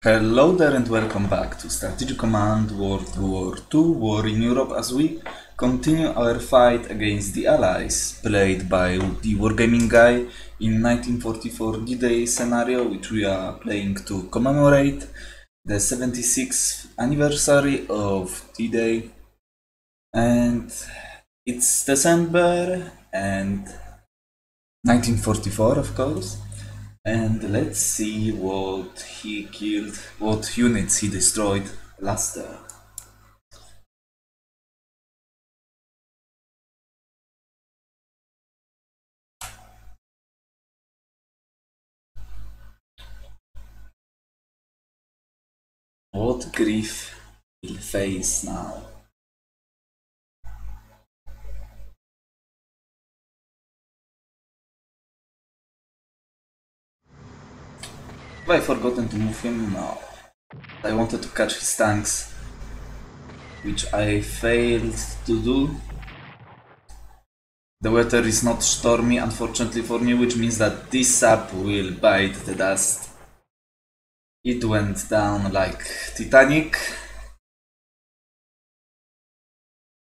Hello there and welcome back to Strategic Command World War II War in Europe as we continue our fight against the Allies, played by the Wargaming Guy in 1944 D-Day scenario, which we are playing to commemorate the 76th anniversary of D-Day. And it's December and 1944, of course. And let's see what he killed, what units he destroyed last turn. What grief he'll face now. Have I forgotten to move him? No. I wanted to catch his tanks, which I failed to do. The weather is not stormy, unfortunately for me, which means that this sap will bite the dust. It went down like Titanic.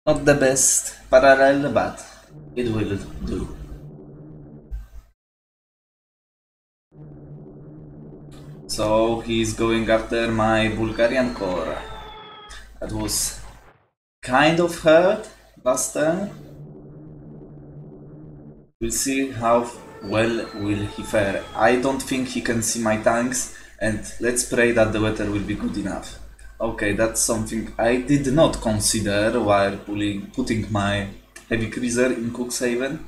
Not the best parallel, but it will do. So he's going after my Bulgarian corps. That was kind of hurt last turn. We'll see how well will he fare. I don't think he can see my tanks, and let's pray that the weather will be good enough. Okay, that's something I did not consider while putting my heavy cruiser in Cuxhaven.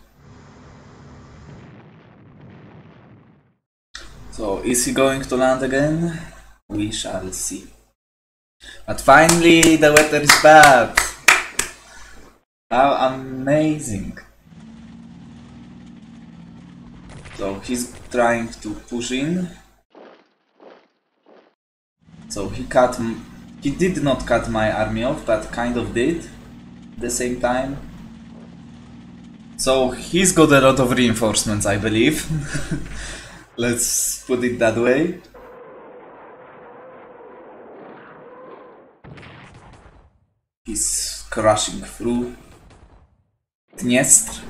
So, is he going to land again? We shall see. But finally, the weather is bad! How amazing! So, he's trying to push in. So, he did not cut my army off, but kind of did at the same time. So, he's got a lot of reinforcements, I believe. Let's put it that way. He's crashing through Dniestr.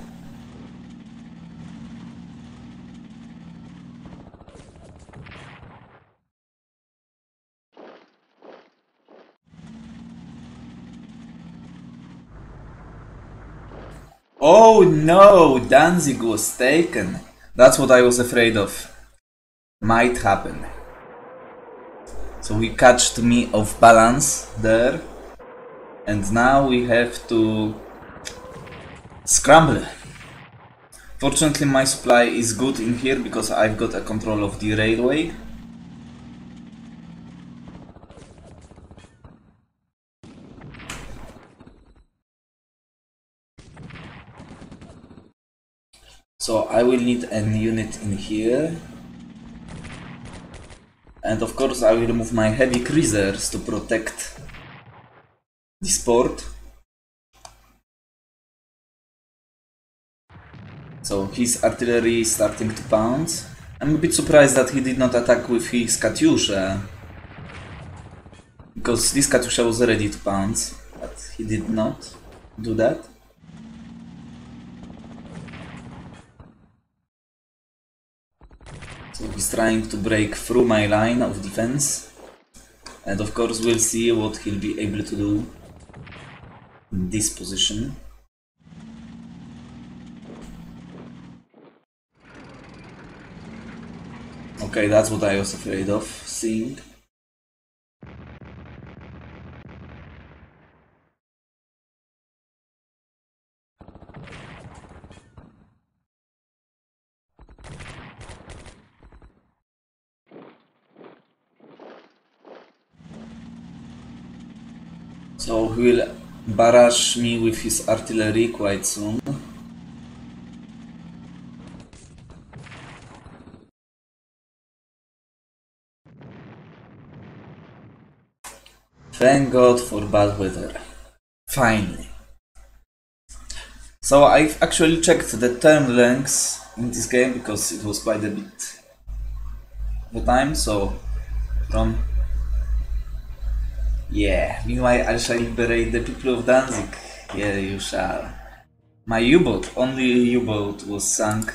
Oh no, Danzig was taken. That's what I was afraid of. Might happen. So he catched me off balance there. And now we have to scramble. Fortunately my supply is good in here because I've got a control of the railway. So I will need an unit in here. And of course I will move my heavy cruisers to protect this port. So his artillery is starting to pound. I'm a bit surprised that he did not attack with his Katyusha, because this Katyusha was ready to pound, but he did not do that. So he's trying to break through my line of defense. And of course we'll see what he'll be able to do in this position. Okay, that's what I was afraid of seeing. So he will barrage me with his artillery quite soon. Thank God for bad weather. Finally. So I've actually checked the turn lengths in this game because it was quite a bit of a time. So from Yeah, meanwhile I shall liberate the people of Danzig. Yeah, you shall. My U-boat, only U-boat, was sunk.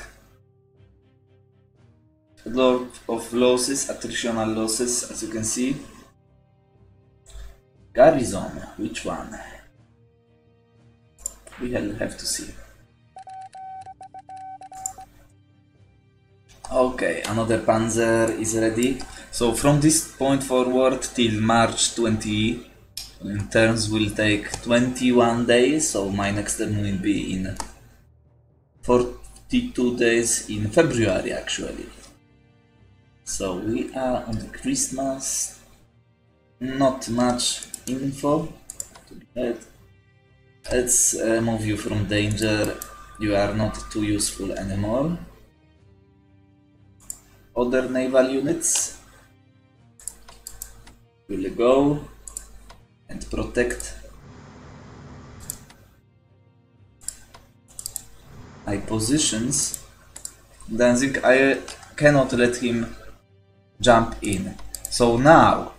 A lot of losses, attritional losses, as you can see. Garrison, which one? We'll have to see. Okay, another panzer is ready. So from this point forward till March 20, turns will take 21 days, so my next turn will be in 42 days in February actually. So we are on the Christmas, not much info to be had. Let's remove you from danger, you are not too useful anymore. Other naval units will go and protect my positions. Danzig, I cannot let him jump in. So now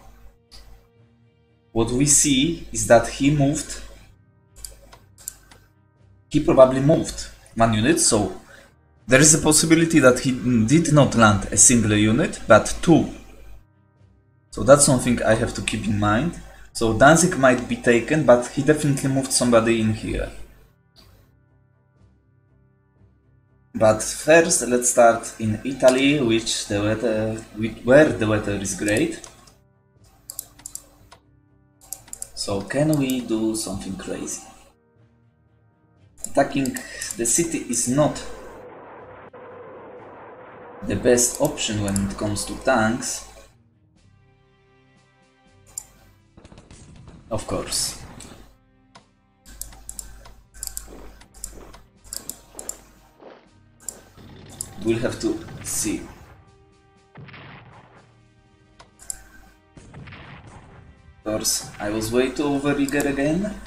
what we see is that he probably moved one unit, so there is a possibility that he did not land a single unit, but two. So that's something I have to keep in mind. So Danzig might be taken, but he definitely moved somebody in here. But first, let's start in Italy, where the weather is great. So can we do something crazy? Attacking the city is not the best option when it comes to tanks. Of course. We'll have to see. Of course, I was way too overeager again.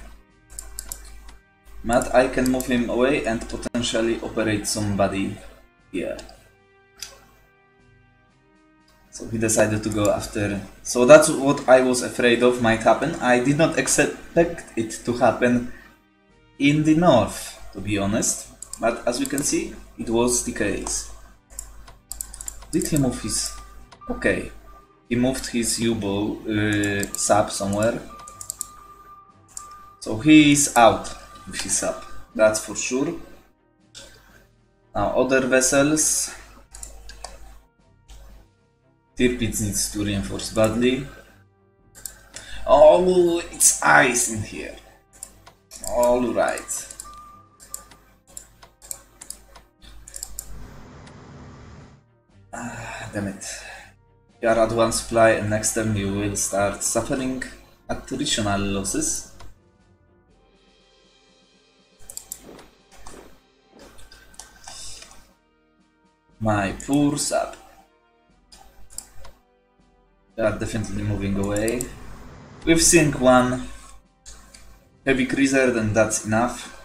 But I can move him away and potentially operate somebody here. So he decided to go after. So that's what I was afraid of might happen. I did not expect it to happen in the north, to be honest. But as we can see, it was the case. Did he move his... Okay. He moved his U-boat sub somewhere. So he is out with his sub. That's for sure. Now other vessels. Tirpitz needs to reinforce badly. Oh, it's ice in here. Alright. Damn it. You are at one supply and next turn you will start suffering attritional losses. My poor sub. They are definitely moving away. We've sunk one heavy cruiser, then that's enough.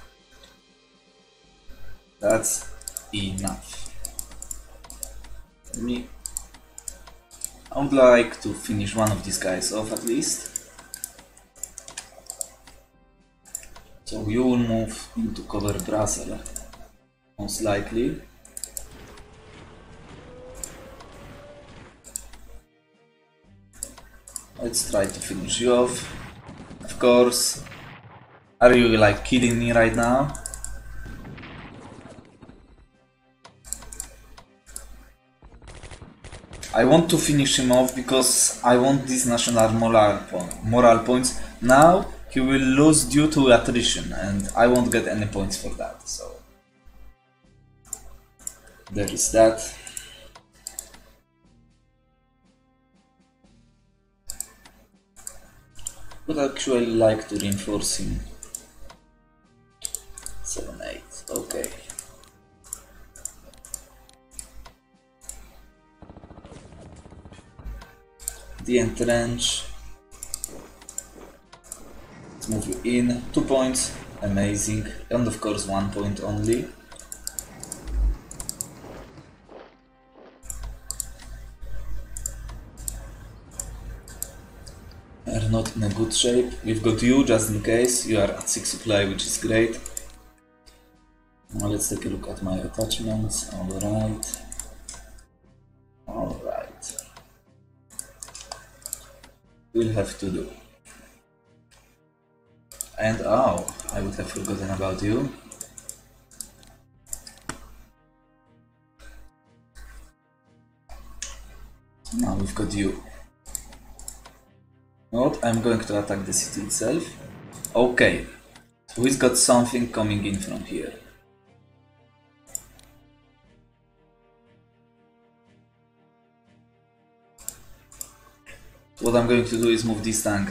That's enough. I would like to finish one of these guys off at least. So you will move into cover Brussels, most likely. Let's try to finish you off. Of course. Are you like kidding me right now? I want to finish him off because I want these national moral points. Now he will lose due to attrition and I won't get any points for that. So there is that. Would actually like to reinforce him. 7-8, okay. The entrench. Let's move you in. 2 points, amazing. And of course 1 point only. not in a good shape. We've got you just in case. You are at 6 supply, which is great. Now let's take a look at my attachments. Alright. Alright. We'll have to do. And oh, I would have forgotten about you. Now we've got you. What? I'm going to attack the city itself. Okay. So we've got something coming in from here. So what I'm going to do is move this tank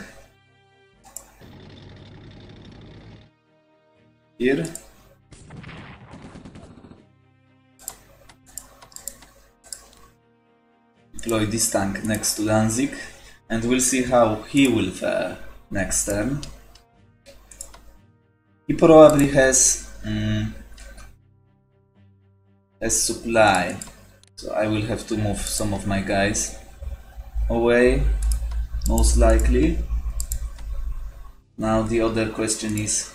here. Deploy this tank next to Danzig, and we'll see how he will fare next turn. He probably has supply, so I will have to move some of my guys away, most likely. Now the other question is,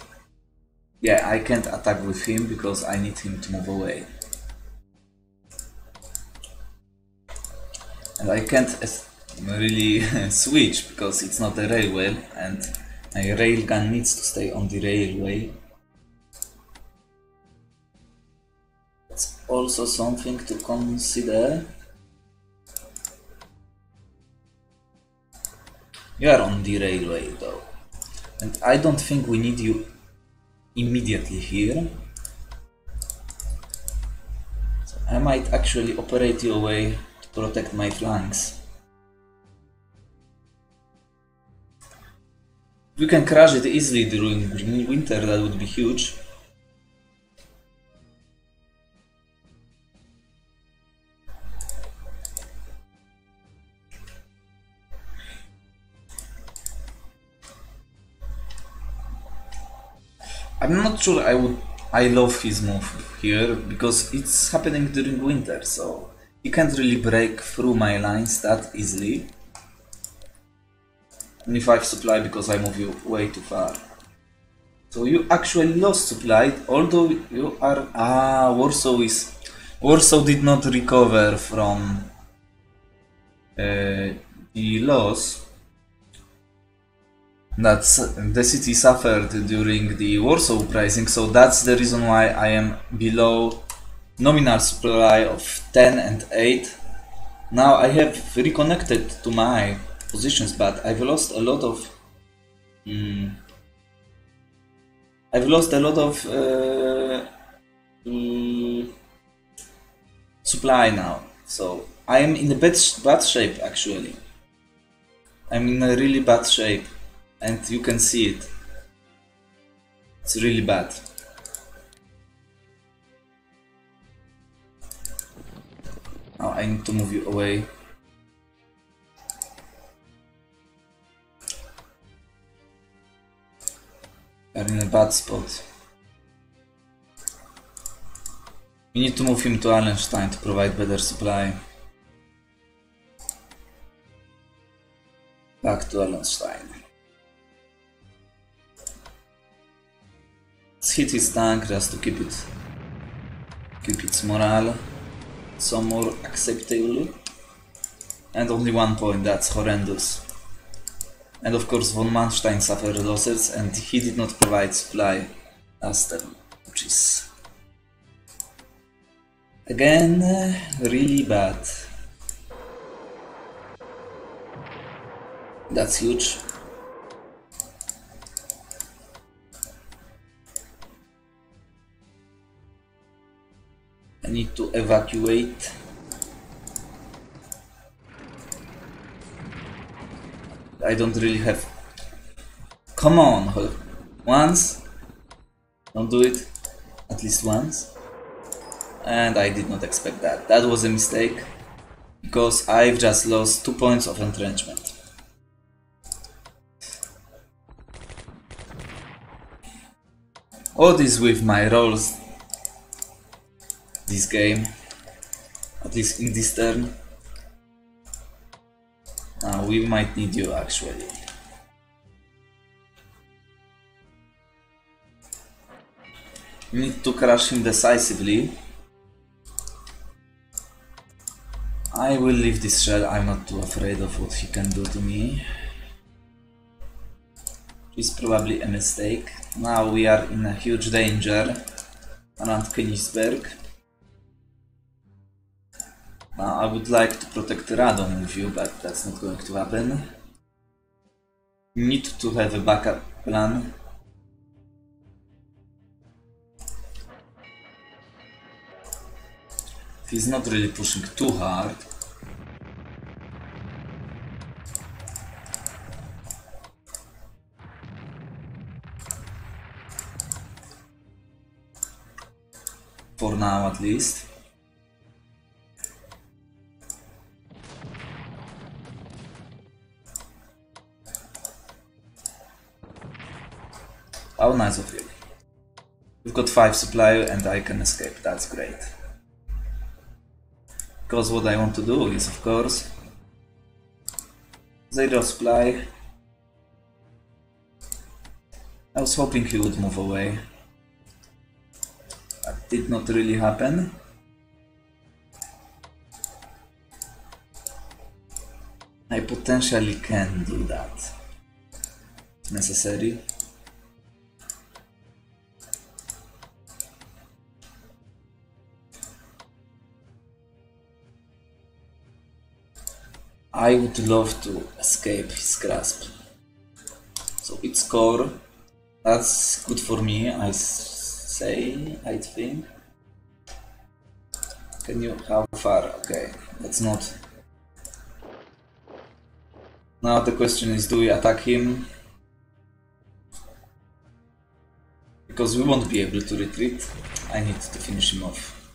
yeah, I can't attack with him because I need him to move away. And I can't really switch because it's not a railway and my railgun needs to stay on the railway. That's also something to consider. You are on the railway though, and I don't think we need you immediately here. So I might actually operate you away to protect my flanks. If we can crush it easily during winter, that would be huge. I'm not sure I love his move here because it's happening during winter, so he can't really break through my lines that easily. Only 5 supply because I move you way too far. So you actually lost supply, although you are Warsaw did not recover from the loss that the city suffered during the Warsaw Uprising, so that's the reason why I am below nominal supply of 10 and 8. Now I have reconnected to my positions, but I've lost a lot of supply now, so I am in a bad shape actually. I'm in a really bad shape. And you can see it. It's really bad. Now I need to move you away. You're in a bad spot. We need to move him to Allenstein to provide better supply. Back to Allenstein. Let's hit his tank just to keep its morale some more acceptable. And only 1 point, that's horrendous. And of course von Manstein suffered losses and he did not provide supply last turn, which is again really bad. That's huge. I need to evacuate. I don't really have... Come on! Once? Don't do it. At least once. And I did not expect that. That was a mistake. Because I've just lost 2 points of entrenchment. What is with my rolls this game, at least in this turn? We might need you actually. need to crush him decisively. I will leave this shell, I'm not too afraid of what he can do to me. It's probably a mistake. Now we are in a huge danger around Königsberg. Now I would like to protect Radom with you, but that's not going to happen. Need to have a backup plan. He's not really pushing too hard. For now, at least. How nice of you. We've got 5 supply and I can escape, that's great. Because what I want to do is, of course, 0 supply. I was hoping he would move away. That did not really happen. I potentially can do that. It's necessary. I would love to escape his grasp. So it's core. That's good for me, I think. Can you, how far? Okay, that's not. Now the question is, do we attack him? Because we won't be able to retreat. I need to finish him off.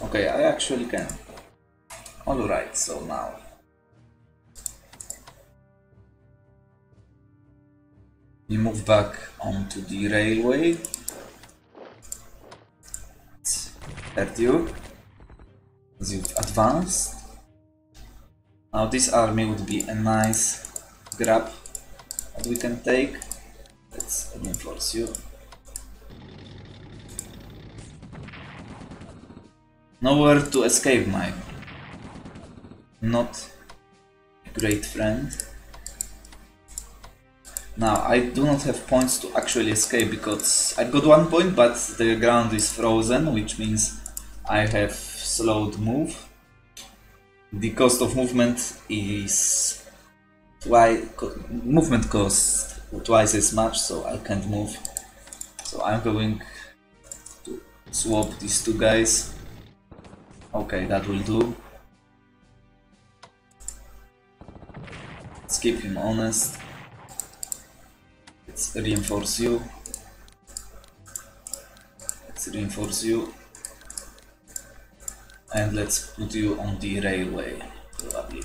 Okay, I actually can. Alright, so now we move back onto the railway. At you, as you've advanced. Now this army would be a nice grab that we can take. Let's reinforce you. Nowhere to escape, my not a great friend. Now I do not have points to actually escape because I've got 1 point, but the ground is frozen, which means I have slowed move. The cost of movement is movement cost twice as much, so I can't move. So I'm going to swap these 2 guys. Okay, that will do. Let's keep him honest. Let's reinforce you. Let's reinforce you. And let's put you on the railway, probably.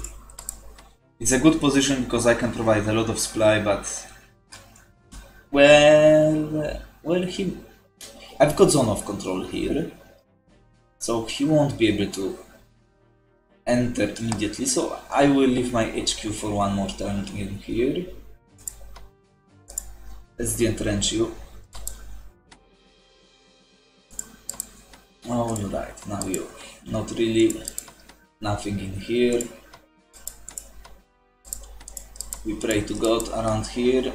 It's a good position because I can provide a lot of supply, but well, I've got zone of control here, so he won't be able to enter immediately. So I will leave my HQ for 1 more turn in here. Let's de-entrench you. Alright, now you. Not really. Nothing in here. We pray to God around here.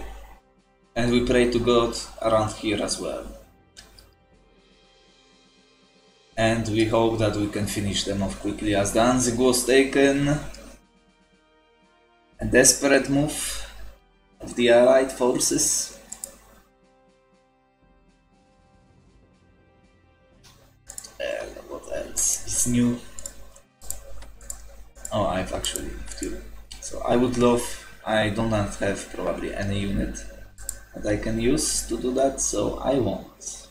And we pray to God around here as well. And we hope that we can finish them off quickly, as Danzig was taken. A desperate move of the Allied forces. What else is new? Oh, I've actually moved you. So I would love, I do not have probably any unit that I can use to do that, so I won't.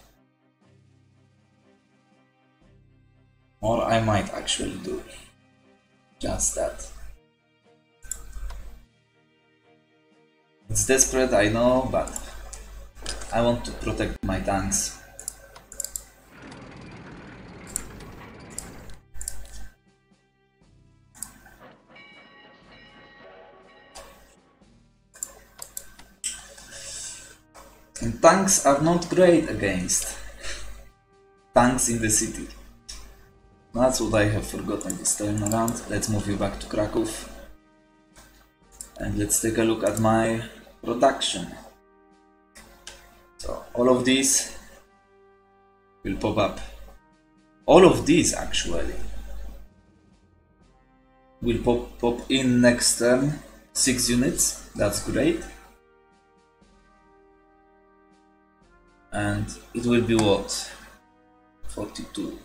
Or I might actually do just that. It's desperate, I know, but I want to protect my tanks. And tanks are not great against tanks in the city. That's what I have forgotten this time around. Let's move you back to Krakow. And let's take a look at my production. So all of these will pop up. All of these actually will pop in next turn. 6 units, that's great. And it will be what? 42.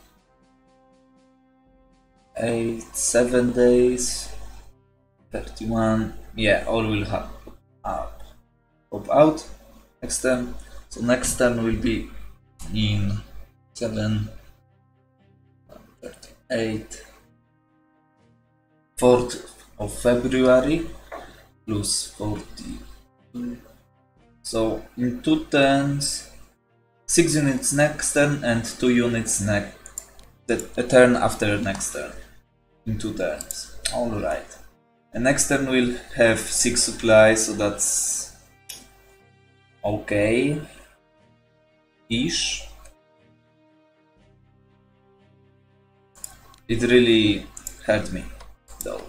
8, 7 days, 31. Yeah, all will have pop out next turn. So next turn will be in 7, 38, 4th of February plus 40. So in 2 turns, 6 units next turn and 2 units a turn after next turn. In 2 turns. Alright. And next turn we'll have 6 supplies, so that's okay ish. It really hurt me though.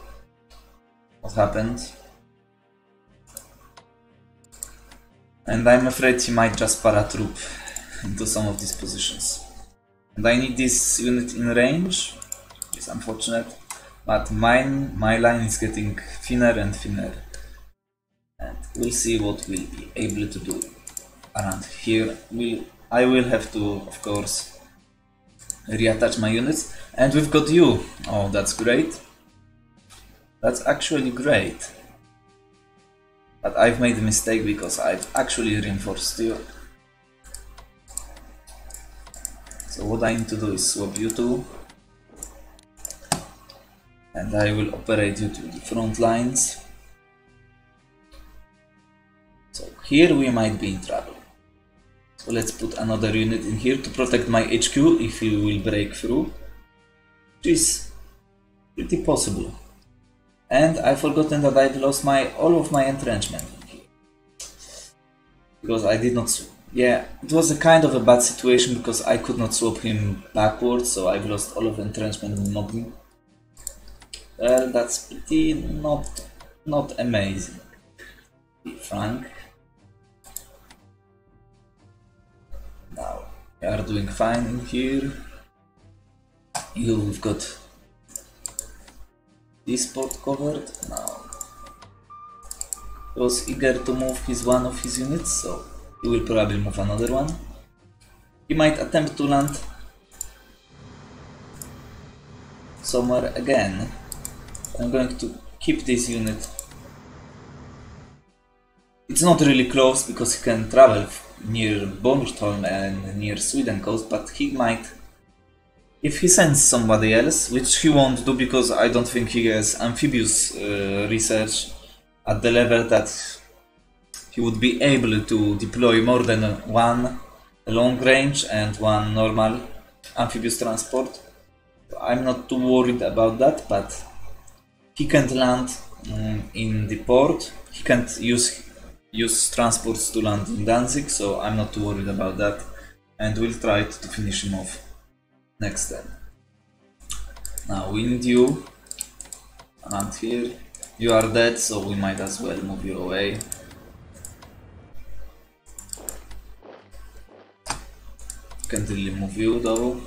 What happened? And I'm afraid he might just paratroop into some of these positions. And I need this unit in range. It's unfortunate, but my line is getting thinner and thinner. And we'll see what we'll be able to do around here. I will have to, of course, reattach my units. And we've got you. Oh, that's great. That's actually great. But I've made a mistake because I've actually reinforced you. So what I need to do is swap you two. And I will operate you to the front lines. So here we might be in trouble. So let's put another unit in here to protect my HQ if he will break through. Which is pretty possible. And I've forgotten that I've lost all of my entrenchment in here. Because I did not... Yeah, it was a kind of a bad situation because I could not swap him backwards, so I've lost all of entrenchment in mobbing. Well, that's pretty not amazing, to be frank. Now, we are doing fine in here. You've got this port covered. Now, he was eager to move one of his units, so he will probably move another one. He might attempt to land somewhere again. I'm going to keep this unit. It's not really close because he can travel near Bornholm and near Sweden coast, but he might, if he sends somebody else, which he won't do because I don't think he has amphibious research at the level that he would be able to deploy more than one long range and one normal amphibious transport. I'm not too worried about that, but he can't land in the port. He can't use transports to land in Danzig, so I'm not too worried about that. And we'll try to finish him off next time. Now we need you around here. You are dead, so we might as well move you away. Can't really move you though.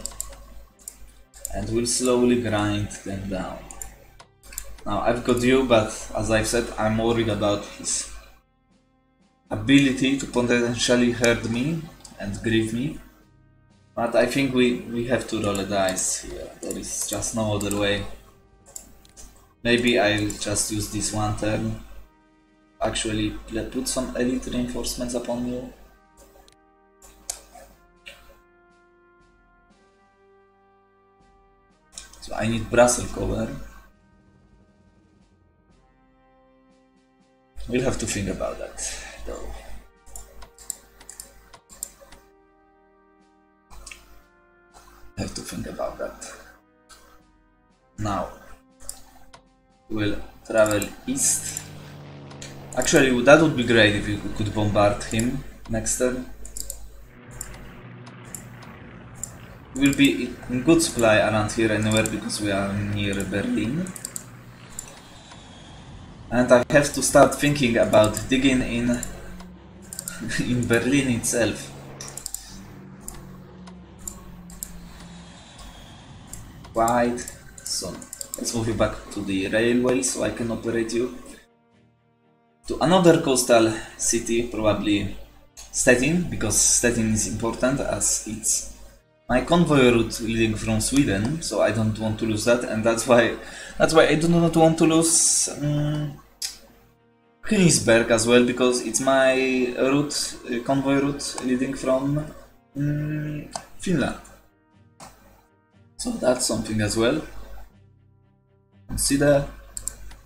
And we'll slowly grind them down. Now I've got you, but as I've said, I'm worried about his ability to potentially hurt me and grieve me. But I think we have to roll a dice here. There is just no other way. Maybe I'll just use this one turn. Actually, put some elite reinforcements upon you. So I need Brussels cover. We'll have to think about that, though. Have to think about that. Now, we'll travel east. Actually, that would be great if you could bombard him next turn. will be in good supply around here anywhere because we are near Berlin. And I have to start thinking about digging in in Berlin itself. Quite soon. Let's move you back to the railway so I can operate you to another coastal city, probably Stettin, because Stettin is important as it's my convoy route leading from Sweden, so I don't want to lose that, and that's why I do not want to lose Königsberg as well, because it's my route, convoy route leading from Finland. So that's something as well. Consider.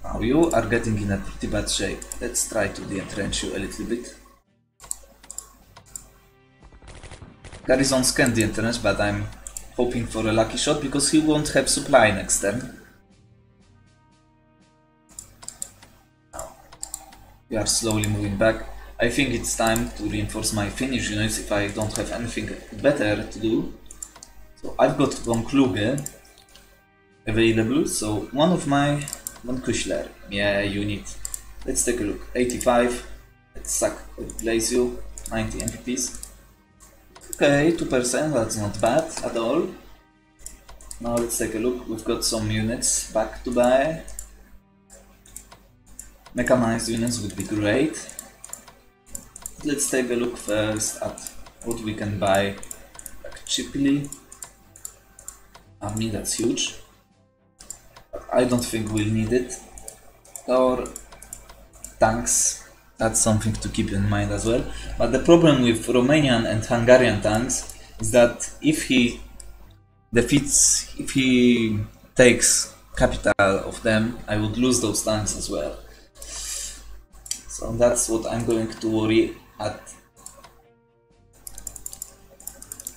Now you are getting in a pretty bad shape. Let's try to de-entrench you a little bit. Garrison can de-entrench, but I'm hoping for a lucky shot because he won't have supply next turn. Now, we are slowly moving back. I think it's time to reinforce my Finnish units if I don't have anything better to do. So I've got von Kluge available, so one Kushler, yeah, unit. Let's take a look. 85, let's replace you, 90 MPPs. Okay, 2%, that's not bad at all. Now let's take a look, we've got some units back to buy. Mechanized units would be great. Let's take a look first at what we can buy like cheaply. Army, that's huge. But I don't think we'll need it. Or tanks, that's something to keep in mind as well. But the problem with Romanian and Hungarian tanks is that if he takes capital of them, I would lose those tanks as well. So that's what I'm going to worry at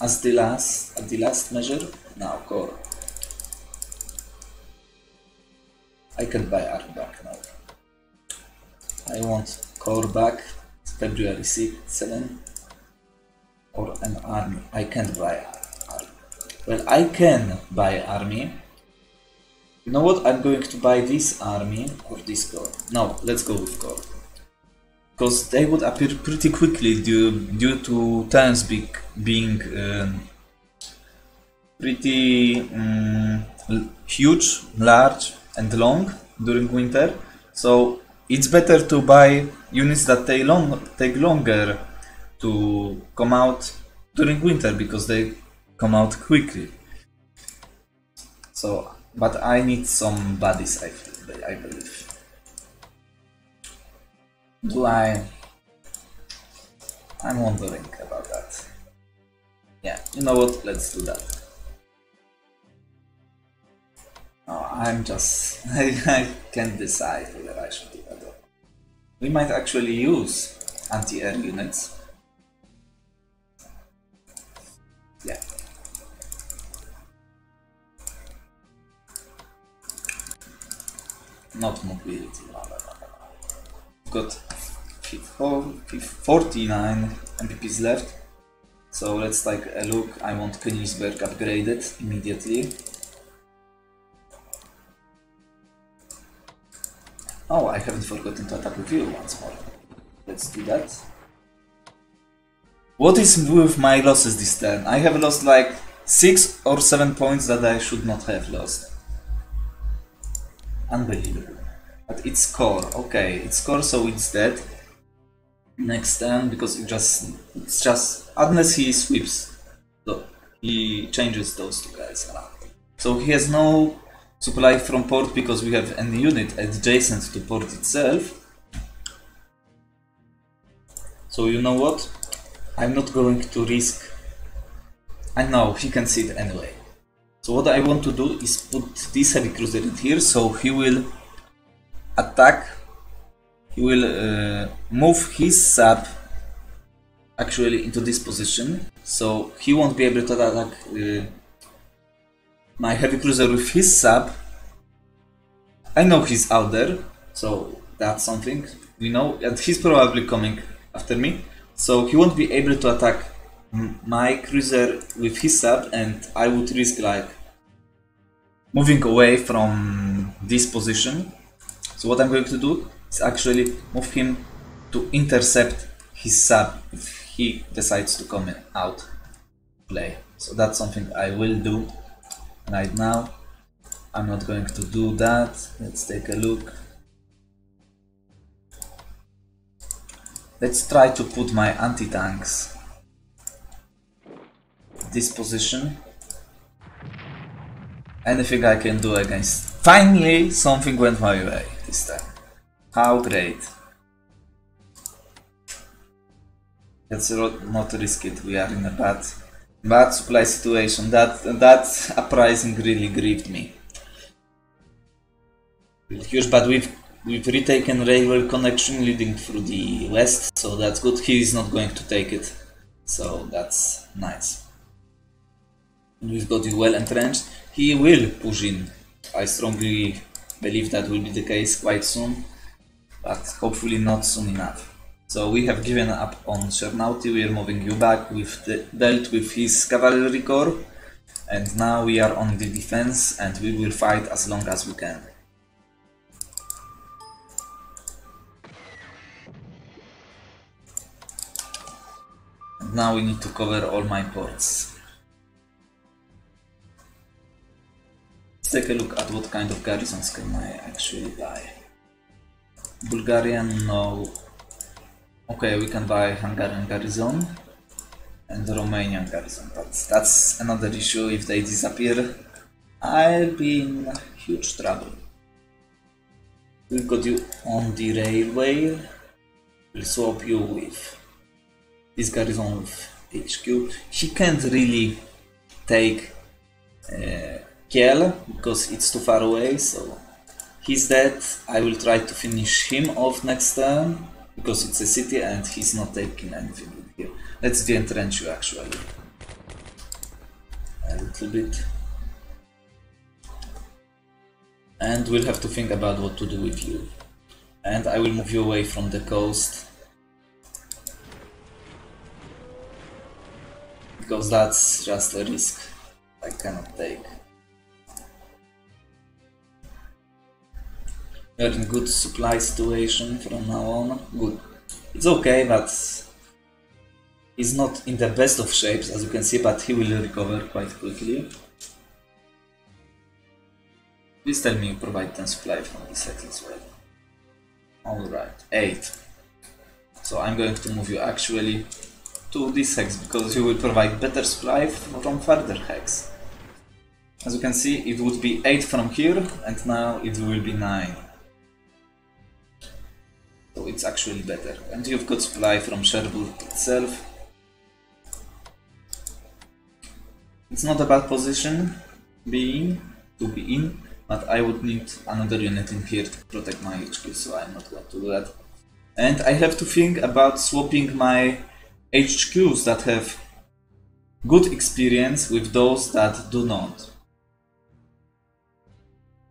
the last measure. Now core. I can buy army back now. I want core back February 6, 7 or an army. I can't buy army. Well, I can buy army. You know what? I'm going to buy this army or this core. No, let's go with core. Because they would appear pretty quickly due to turns being pretty huge, large and long during winter. So it's better to buy units that take longer to come out during winter because they come out quickly. So, but I need some bodies, I believe. I'm wondering about that. Yeah, you know what? Let's do that. Oh, I can't decide whether I should do that or not. We might actually use anti-air units. Yeah. Not mobility. We've got 49 MPPs left. So let's take a look. I want Königsberg upgraded immediately. Oh, I haven't forgotten to attack with you once more. Let's do that. What is with my losses this turn? I have lost like 6 or 7 points that I should not have lost. Unbelievable. But it's core. Okay, it's core, so it's dead. Next turn, because it's just unless he sweeps, so he changes those two guys around. So he has no supply from port because we have an unit adjacent to port itself. So you know what? I'm not going to risk. I know he can see it anyway. So what I want to do is put this heavy cruiser in here, so he will attack. He will move his sub actually into this position, so he won't be able to attack my heavy cruiser with his sub. I know he's out there, so that's something we know, and he's probably coming after me, so he won't be able to attack my cruiser with his sub, and I would risk like moving away from this position. So what I'm going to do is actually move him to intercept his sub if he decides to come out play. So that's something I will do right now. I'm not going to do that. Let's take a look. Let's try to put my anti-tanks this position. Anything I can do against. Finally, something went my way this time. How great. Let's not risk it. We are in a bad supply situation. That uprising really grieved me. Huge, but we've retaken railway connection leading through the west, so that's good. He is not going to take it, so that's nice. We've got it well entrenched. He will push in. I strongly believe that will be the case quite soon, but hopefully not soon enough. So we have given up on Chernauti, we are moving you back. We've dealt with his cavalry corps, and now we are on the defense, and we will fight as long as we can. And now we need to cover all my ports. Take a look at what kind of garrisons can I actually buy. Bulgarian, no. Okay, we can buy Hungarian garrison and Romanian garrison, but that's another issue. If they disappear, I'll be in huge trouble. We've got you on the railway. We'll swap you with this garrison with HQ. He can't really take Kiel because it's too far away, so he's dead. I will try to finish him off next turn because it's a city and he's not taking anything with here. Let's de-entrench you actually a little bit, and we'll have to think about what to do with you. And I will move you away from the coast because that's just a risk I cannot take. We are in good supply situation from now on. Good. It's okay, but he's not in the best of shapes, as you can see, but he will recover quite quickly. Please tell me you provide 10 supply from this hex as well. Alright, 8. So I'm going to move you actually to this hex because you will provide better supply from further hex. As you can see, it would be 8 from here, and now it will be 9. So it's actually better. And you've got supply from Cherbourg itself. It's not a bad position to be in, but I would need another unit in here to protect my HQ, so I'm not going to do that. And I have to think about swapping my HQs that have good experience with those that do not.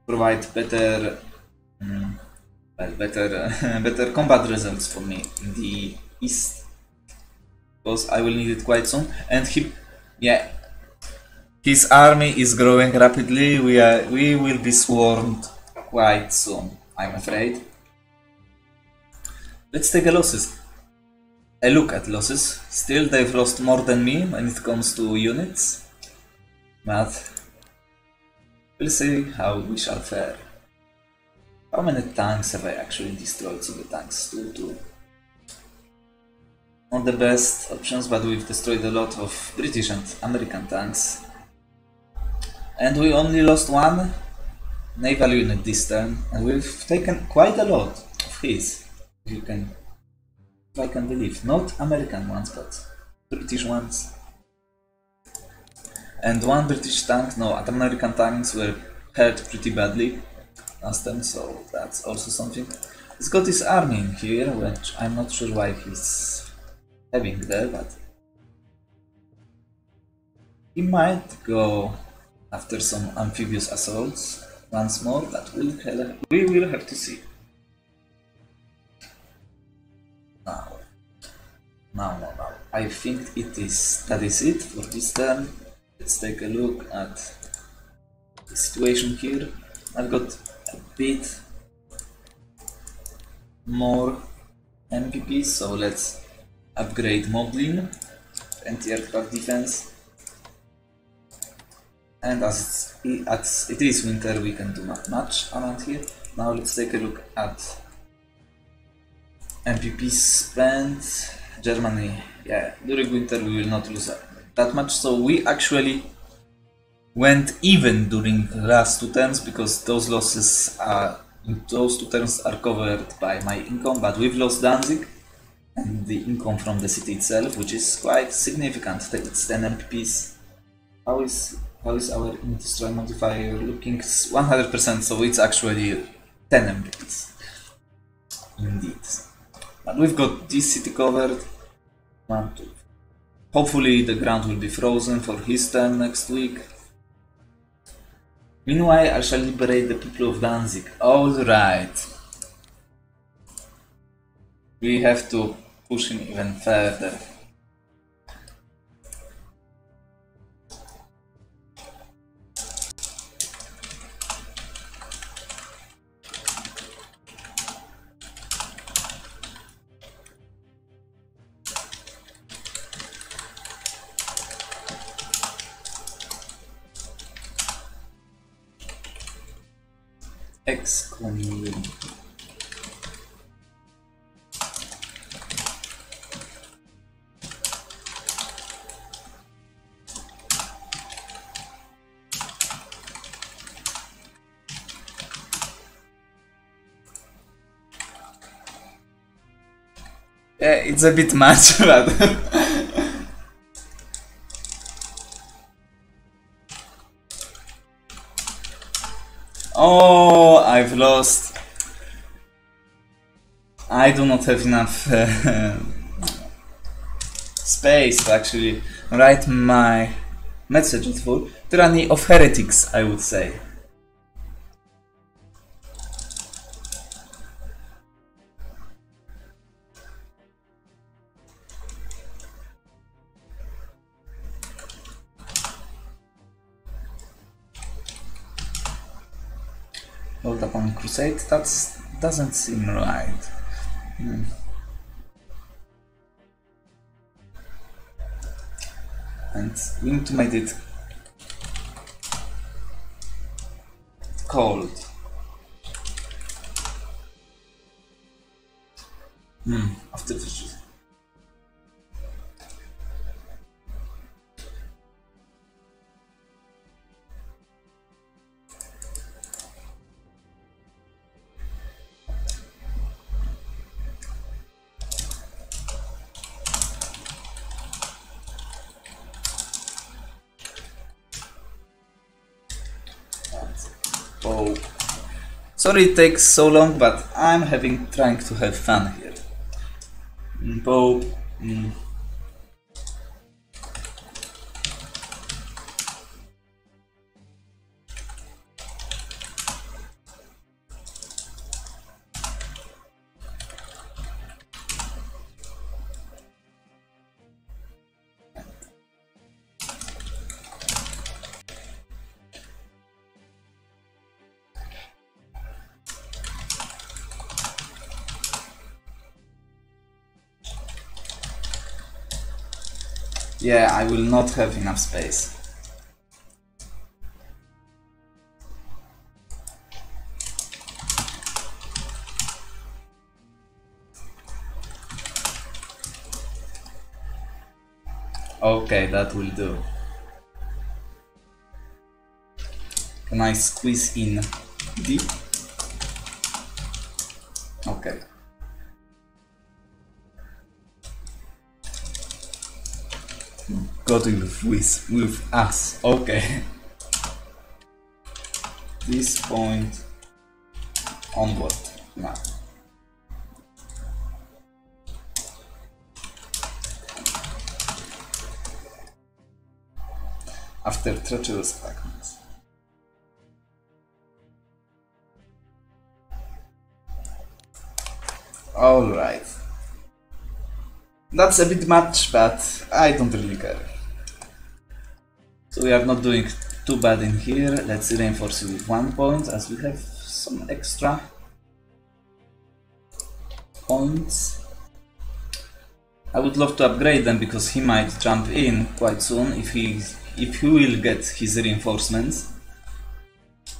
Provide better better combat results for me in the east, because I will need it quite soon. And his army is growing rapidly. We will be swarmed quite soon, I'm afraid. Let's take a look at losses. Still, they've lost more than me when it comes to units, but we'll see how we shall fare. How many tanks have I actually destroyed? So the tanks, 2. Not the best options, but we've destroyed a lot of British and American tanks. And we only lost one naval unit this turn, and we've taken quite a lot of his. If I can believe. Not American ones, but British ones. And one British tank, no, American tanks were hurt pretty badly last time, so that's also something. He's got his army in here, which I'm not sure why he's having there, but he might go after some amphibious assaults once more, but we will have to see. Now. I think that is it for this turn. Let's take a look at the situation here. I've got a bit more MPPs, so let's upgrade Moblin, anti-aircraft defense. And as it is winter, we can do not much around here. Now let's take a look at MPP spent. Germany, yeah, during winter we will not lose that much, so we actually went even during the last 2 turns because those losses in those 2 turns are covered by my income, but we've lost Danzig and the income from the city itself, which is quite significant. It's 10 MPPs. How is our industrial modifier looking? 100%, so it's actually 10 MPPs. Indeed. But we've got this city covered. 1, 2. Hopefully the ground will be frozen for his turn next week. Meanwhile, I shall liberate the people of Danzig. Alright. We have to push him even further. Excommunion. Yeah, it's a bit much, but oh, I've lost. I do not have enough space to actually write my message at full. Tyranny of heretics, I would say. Hold upon crusade, that doesn't seem right. And we need to make it cold. After the sorry it takes so long, but I'm trying to have fun here. Pope. Yeah, I will not have enough space. Okay, that will do. Can I squeeze in D? Okay. God with us. Okay. This point onward now. After treacherous fragments. All right. That's a bit much, but I don't really care. So we are not doing too bad in here. Let's reinforce it with 1 point as we have some extra points. I would love to upgrade them because he might jump in quite soon if he will get his reinforcements.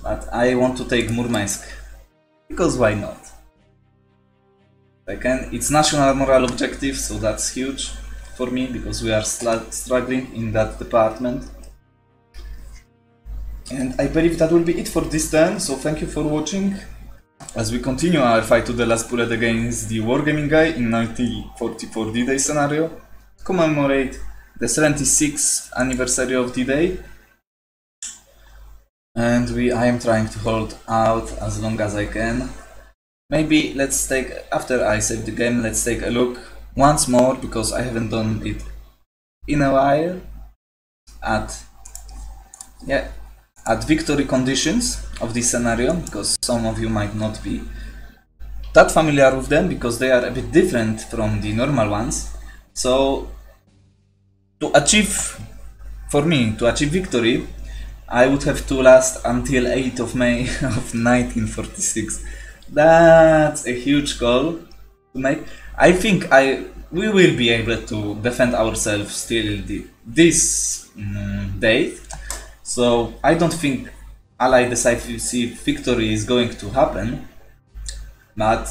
But I want to take Murmansk because why not? I can. It's national moral objective, so that's huge for me because we are struggling in that department. And I believe that will be it for this turn, so thank you for watching. As we continue our fight to the last bullet against the Wargaming Guy in 1944 D-Day scenario, to commemorate the 76th anniversary of D-Day. And I am trying to hold out as long as I can. Maybe let's take, after I save the game, let's take a look once more, because I haven't done it in a while, at victory conditions of this scenario, because some of you might not be that familiar with them, because they are a bit different from the normal ones. So to achieve victory, I would have to last until 8th of May of 1946. That's a huge goal to make. I think we will be able to defend ourselves till this date. So I don't think Allied decisive victory is going to happen. But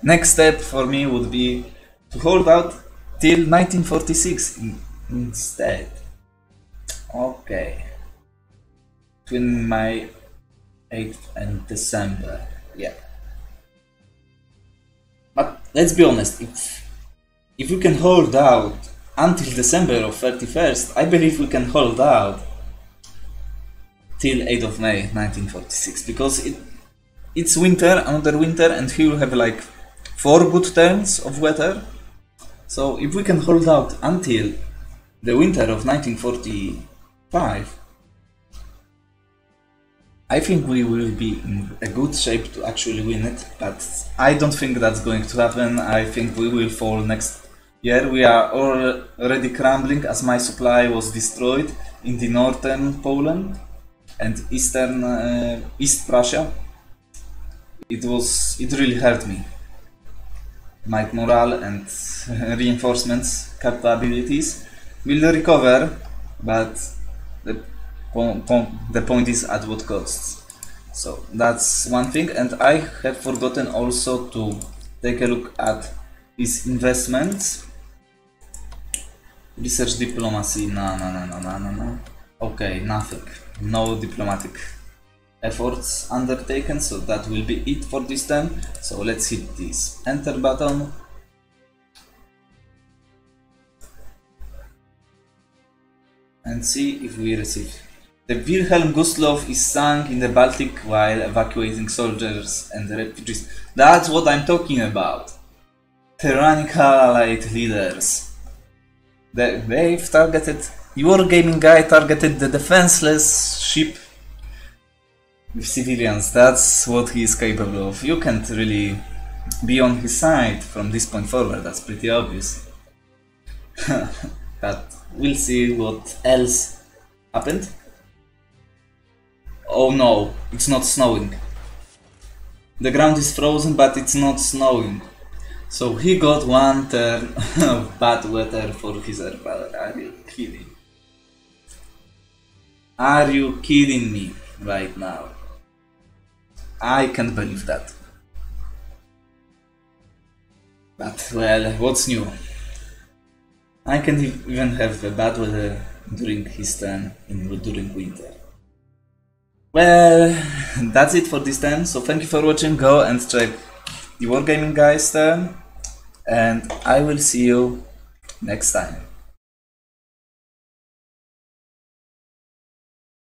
next step for me would be to hold out till 1946 instead. Okay. Between May 8th and December. Yeah. But let's be honest, if we can hold out until December of 31st, I believe we can hold out till 8th of May 1946, because it's winter, another winter, and he will have like 4 good turns of weather. So if we can hold out until the winter of 1945, I think we will be in a good shape to actually win it, but I don't think that's going to happen. I think we will fall next year. We are already crumbling as my supply was destroyed in the northern Poland and eastern East Prussia. It really hurt me. My morale and reinforcements capabilities will recover, but the point is at what costs. So that's one thing, and I have forgotten also to take a look at his investments. Research diplomacy, no. Okay, nothing. No diplomatic efforts undertaken, so that will be it for this turn. So let's hit this enter button. And see if we receive. The Wilhelm Gustloff is sunk in the Baltic while evacuating soldiers and refugees. That's what I'm talking about. Tyrannical allied leaders. They've targeted. Wargaming Guy targeted the defenseless ship with civilians. That's what he is capable of. You can't really be on his side from this point forward. That's pretty obvious. But we'll see what else happened. Oh no, it's not snowing. The ground is frozen, but it's not snowing. So he got 1 turn of bad weather for his air power. Are you kidding? Are you kidding me right now? I can't believe that. But well, what's new? I can't even have bad weather during his turn during winter. Well, that's it for this time, so thank you for watching. Go and check the Wargaming Guy's turn, and I will see you next time.